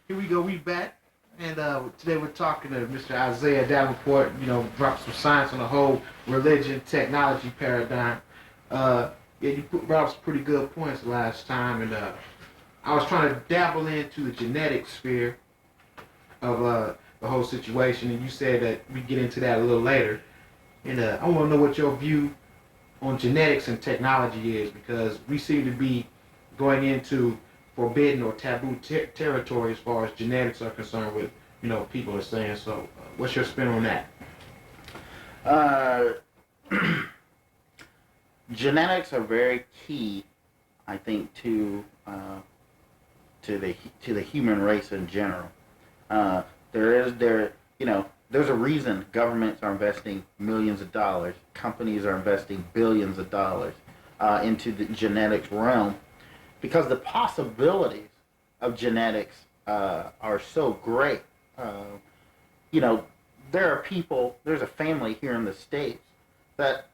Here we go. We back, and today we're talking to Mr. Isaiah Davenport. Drop some science on the whole religion technology paradigm. Yeah, you brought up some pretty good points last time, and I was trying to dabble into the genetic sphere of the whole situation, and you said that we get into that a little later. And I want to know what your view on genetics and technology is, because we seem to be going into forbidden or taboo territory as far as genetics are concerned with, people are saying. So what's your spin on that? Genetics are very key, I think, to the human race in general. There's a reason governments are investing millions of dollars, companies are investing billions of dollars into the genetics realm, because the possibilities of genetics are so great. There's a family here in the States that,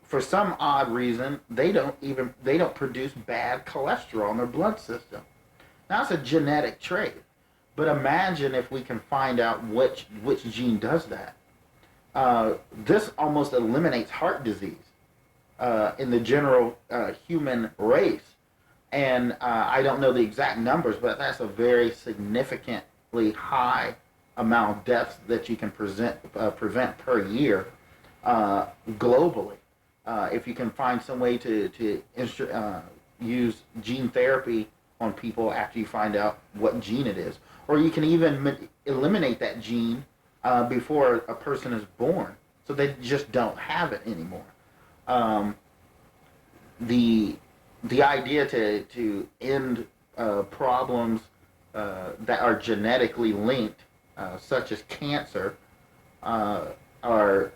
for some odd reason, they don't produce bad cholesterol in their blood system. Now, it's a genetic trait, but imagine if we can find out which gene does that. This almost eliminates heart disease in the general human race. And I don't know the exact numbers, but that's a very significantly high amount of deaths that you can prevent per year globally. If you can find some way to use gene therapy on people after you find out what gene it is. Or you can even eliminate that gene before a person is born, so they just don't have it anymore. The idea to end problems that are genetically linked, such as cancer, are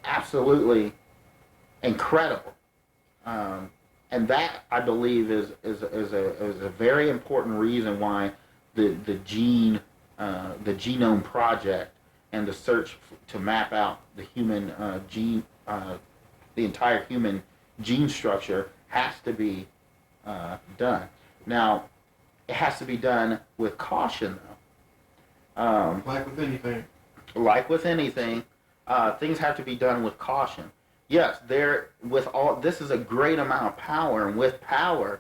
absolutely incredible, and that, I believe, is a very important reason why the genome project and the search to map out the human gene, the entire human gene structure, has to be done. Now, it has to be done with caution, though. Like with anything, things have to be done with caution. Yes, this is a great amount of power, and with power,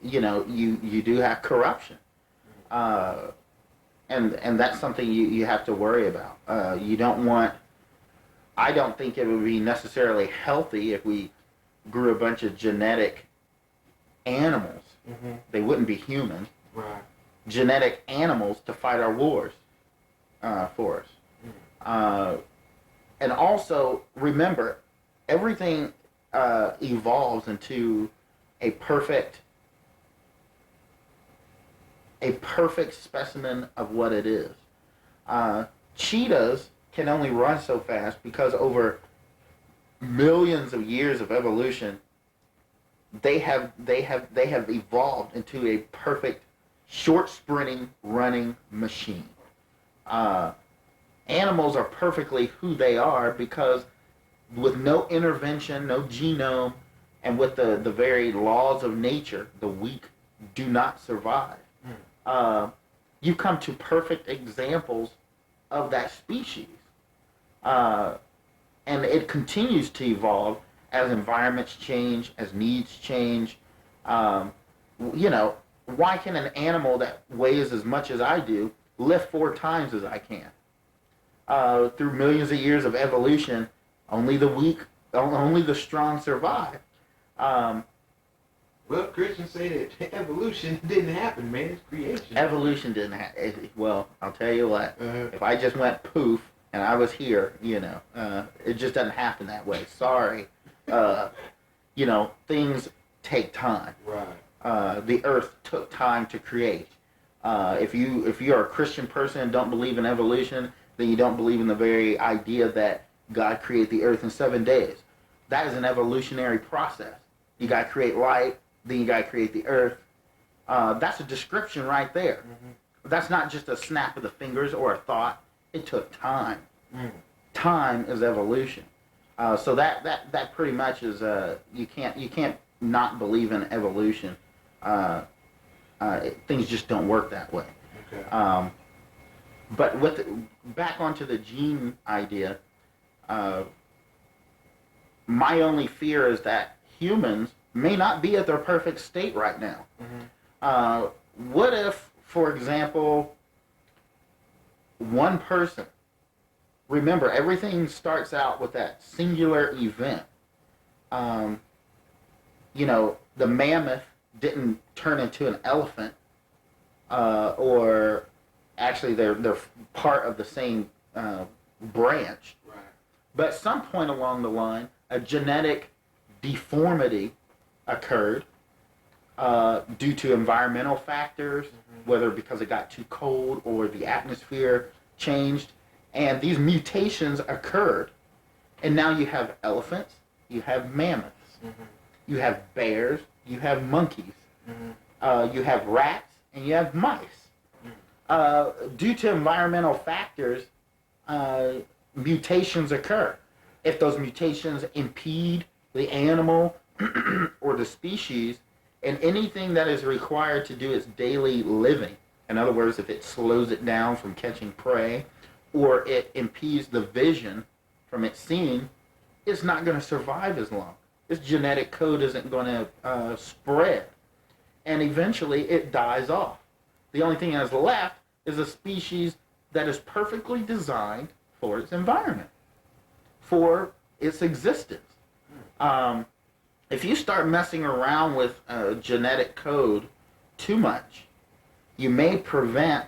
you do have corruption, and that's something you have to worry about. You don't want. I don't think it would be necessarily healthy if we grew a bunch of genetic animals. Mm-hmm. They wouldn't be human. Right. Genetic animals to fight our wars for us. Mm-hmm. And also, remember, everything evolves into a perfect specimen of what it is. Cheetahs can only run so fast because over millions of years of evolution, they have evolved into a perfect short sprinting running machine. Animals are perfectly who they are because, with no intervention, no genome, and with the very laws of nature, the weak do not survive. You come to perfect examples of that species. And it continues to evolve as environments change, as needs change. Why can an animal that weighs as much as I do lift 4 times as I can? Through millions of years of evolution, only the strong survive. Well, Christians say that evolution didn't happen, man. It's creation. Evolution didn't happen. Well, I'll tell you what. If I just went poof and I was here, it just doesn't happen that way. Sorry. Things take time. Right. The earth took time to create. If you are a Christian person and don't believe in evolution, then you don't believe in the very idea that God created the earth in 7 days. That is an evolutionary process. You got to create light, then you got to create the earth. That's a description right there. Mm-hmm. That's not just a snap of the fingers or a thought. It took time. Mm. Time is evolution. So that pretty much is you can't not believe in evolution. things just don't work that way. Okay. But back onto the gene idea, my only fear is that humans may not be at their perfect state right now. What if, for example, one person, remember, everything starts out with that singular event. The mammoth didn't turn into an elephant, or actually they're part of the same branch. Right. But at some point along the line, a genetic deformity occurred due to environmental factors, whether because it got too cold or the atmosphere changed, and these mutations occurred. And now you have elephants, you have mammoths, you have bears, you have monkeys, you have rats, and you have mice. Due to environmental factors, mutations occur. If those mutations impede the animal or the species in anything that is required to do its daily living, in other words, if it slows it down from catching prey or it impedes the vision from its seeing, it's not going to survive as long. Its genetic code isn't going to spread, and eventually it dies off. The only thing that's left is a species that is perfectly designed for its environment, for its existence. If you start messing around with genetic code too much, you may prevent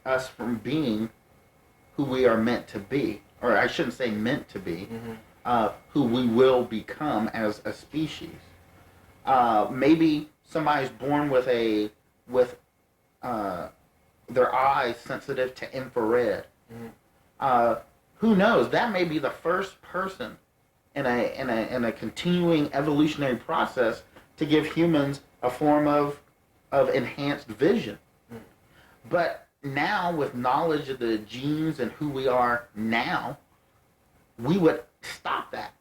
us from being who we are meant to be, or I shouldn't say meant to be, who we will become as a species. Maybe somebody's born with their eyes sensitive to infrared. Who knows? That may be the first person in a continuing evolutionary process to give humans a form of enhanced vision. But now, with knowledge of the genes and who we are now, we would stop that.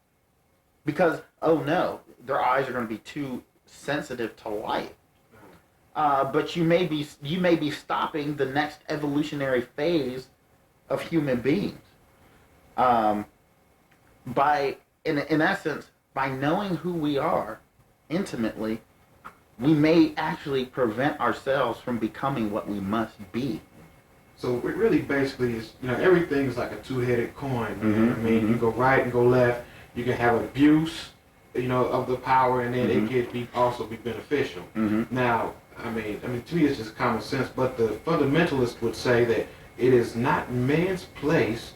Because, oh no, their eyes are going to be too sensitive to light. But you may be stopping the next evolutionary phase of human beings. In essence, by knowing who we are intimately, we may actually prevent ourselves from becoming what we must be. So it really basically is, everything is like a two-headed coin, man. I mean, you go right and go left. You can have abuse, of the power, and then it can also be beneficial. Now, I mean, to me it's just common sense, but the fundamentalists would say that it is not man's place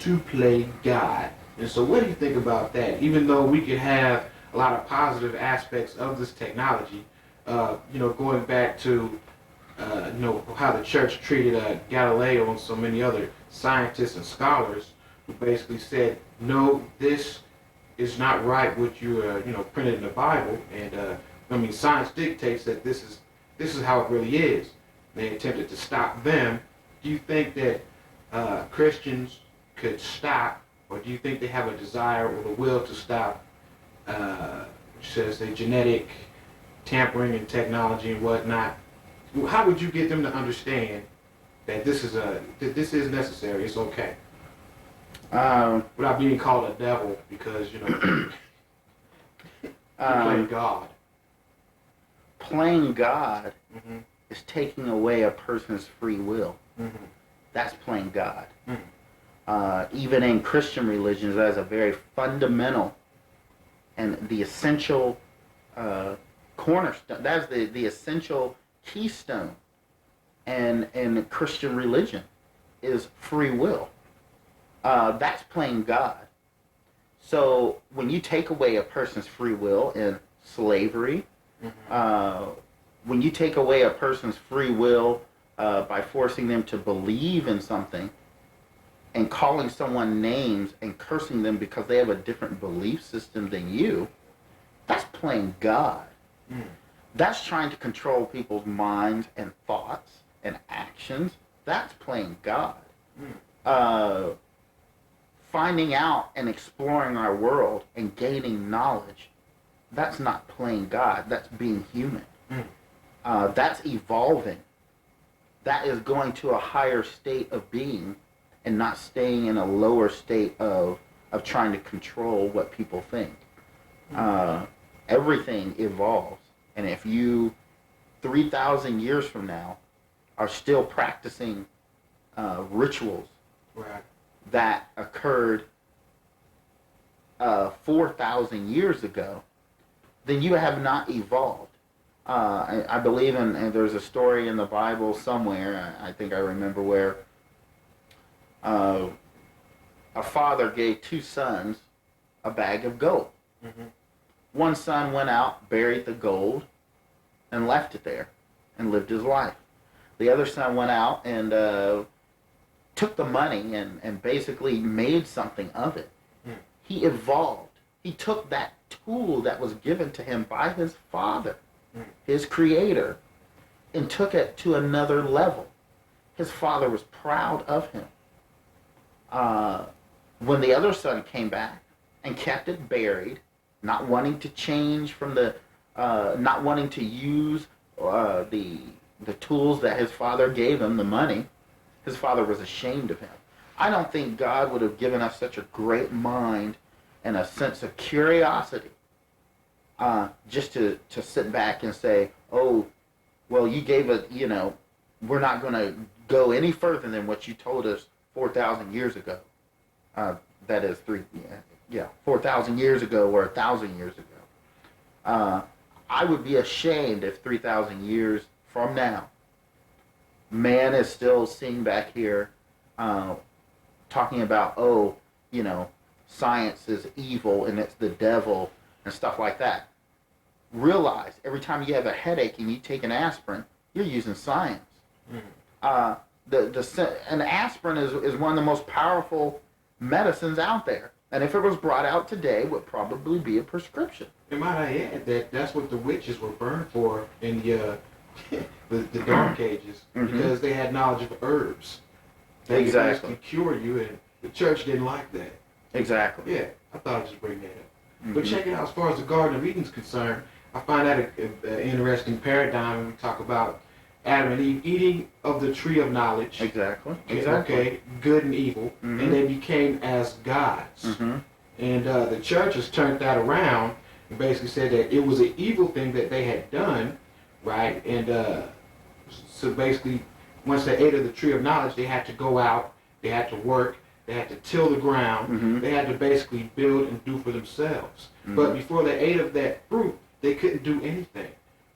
to play God. And so what do you think about that? Even though we could have a lot of positive aspects of this technology, going back to, how the church treated Galileo and so many other scientists and scholars who basically said, no, this is not right what you, printed in the Bible. And, science dictates that this is how it really is. They attempted to stop them. Do you think that Christians could stop, or do you think they have a desire or the will to stop, genetic tampering and technology and whatnot? How would you get them to understand that this is necessary? It's okay, without being called a devil because you're playing God. Playing God is taking away a person's free will. That's playing God. Even in Christian religions, that is a very fundamental and the essential cornerstone. That is the essential keystone in Christian religion is free will. That's playing God. So when you take away a person's free will in slavery, when you take away a person's free will by forcing them to believe in something and calling someone names and cursing them because they have a different belief system than you, that's playing God. That's trying to control people's minds and thoughts and actions. That's playing God. Finding out and exploring our world and gaining knowledge, that's not playing God. That's being human. That's evolving. That is going to a higher state of being and not staying in a lower state of trying to control what people think. Everything evolves. And if you, 3,000 years from now, are still practicing rituals Right. that occurred 4,000 years ago, then you have not evolved. I believe and there's a story in the Bible somewhere, I think I remember where a father gave two sons a bag of gold. Mm-hmm. One son went out, buried the gold, and left it there, and lived his life. The other son went out and took the money and basically made something of it. Mm. He evolved. He took that tool that was given to him by his father, his creator, and took it to another level. His father was proud of him. When the other son came back and kept it buried, not wanting to change from not wanting to use the tools that his father gave him, the money, his father was ashamed of him. I don't think God would have given us such a great mind and a sense of curiosity just to sit back and say, oh, well, you gave it, we're not going to go any further than what you told us 4,000 years ago. That is 4,000 years ago or 1,000 years ago. I would be ashamed if 3,000 years from now, man is still sitting back here talking about, science is evil and it's the devil and stuff like that. Realize every time you have a headache and you take an aspirin, you're using science. Mm. An aspirin is one of the most powerful medicines out there. And if it was brought out today, it would probably be a prescription. And might I add that's what the witches were burned for in the dark ages, because they had knowledge of herbs. They could actually cure you, and the church didn't like that. Exactly. Yeah, I thought I'd just bring that up. But check it out, as far as the Garden of Eden is concerned, I find that an interesting paradigm when we talk about Adam and Eve eating of the tree of knowledge. Exactly. Okay, good and evil, and they became as gods. And the church has turned that around and basically said that it was an evil thing that they had done, right? And so basically, once they ate of the tree of knowledge, they had to go out, they had to work, they had to till the ground, they had to basically build and do for themselves. But before they ate of that fruit, they couldn't do anything.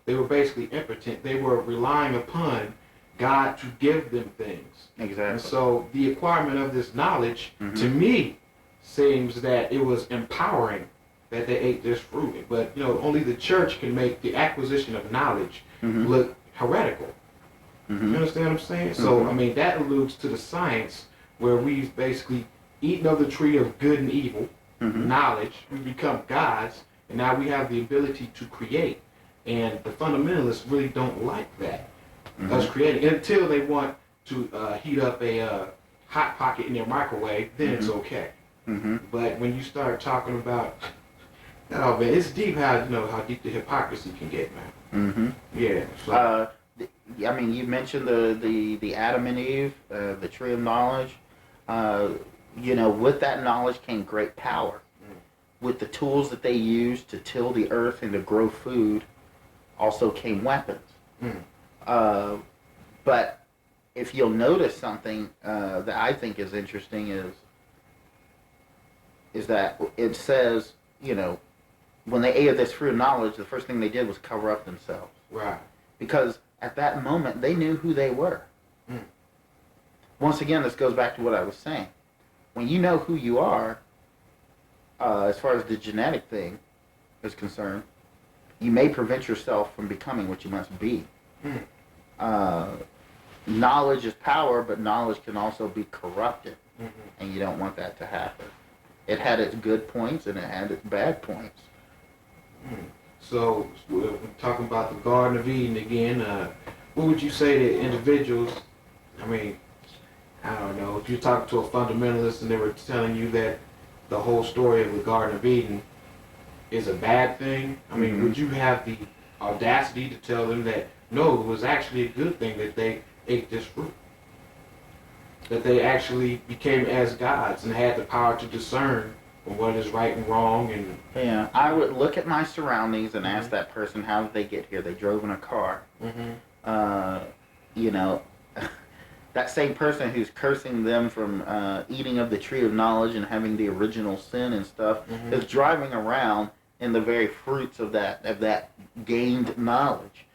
They were basically impotent. They were relying upon God to give them things. Exactly. And so the acquirement of this knowledge, to me, seems that it was empowering that they ate this fruit. But, only the church can make the acquisition of knowledge look heretical. You understand what I'm saying? So, that alludes to the science where we've basically eaten of the tree of good and evil, knowledge. We become gods, and now we have the ability to create. And the fundamentalists really don't like that, us creating, until they want to heat up a hot pocket in their microwave, then it's okay. But when you start talking about, oh man, it's deep how deep the hypocrisy can get, man. Yeah. So. You mentioned the Adam and Eve, the tree of knowledge. With that knowledge came great power. With the tools that they used to till the earth and to grow food, also came weapons. But if you'll notice something that I think is interesting is that it says, when they ate of this fruit of knowledge, the first thing they did was cover up themselves. Right. Because at that moment, they knew who they were. Once again, this goes back to what I was saying. When you know who you are, as far as the genetic thing is concerned, you may prevent yourself from becoming what you must be. Knowledge is power, but knowledge can also be corrupted, and you don't want that to happen. It had its good points, and it had its bad points. So, we're talking about the Garden of Eden again. What would you say to individuals? I don't know. If you're talking to a fundamentalist and they were telling you that the whole story of the Garden of Eden is a bad thing, would you have the audacity to tell them that No, it was actually a good thing that they ate this fruit. That they actually became as gods and had the power to discern what is right and wrong. And Yeah, I would look at my surroundings and ask that person, how did they get here? They drove in a car. You know, that same person who's cursing them from eating of the tree of knowledge and having the original sin and stuff is driving around in the very fruits of that gained knowledge.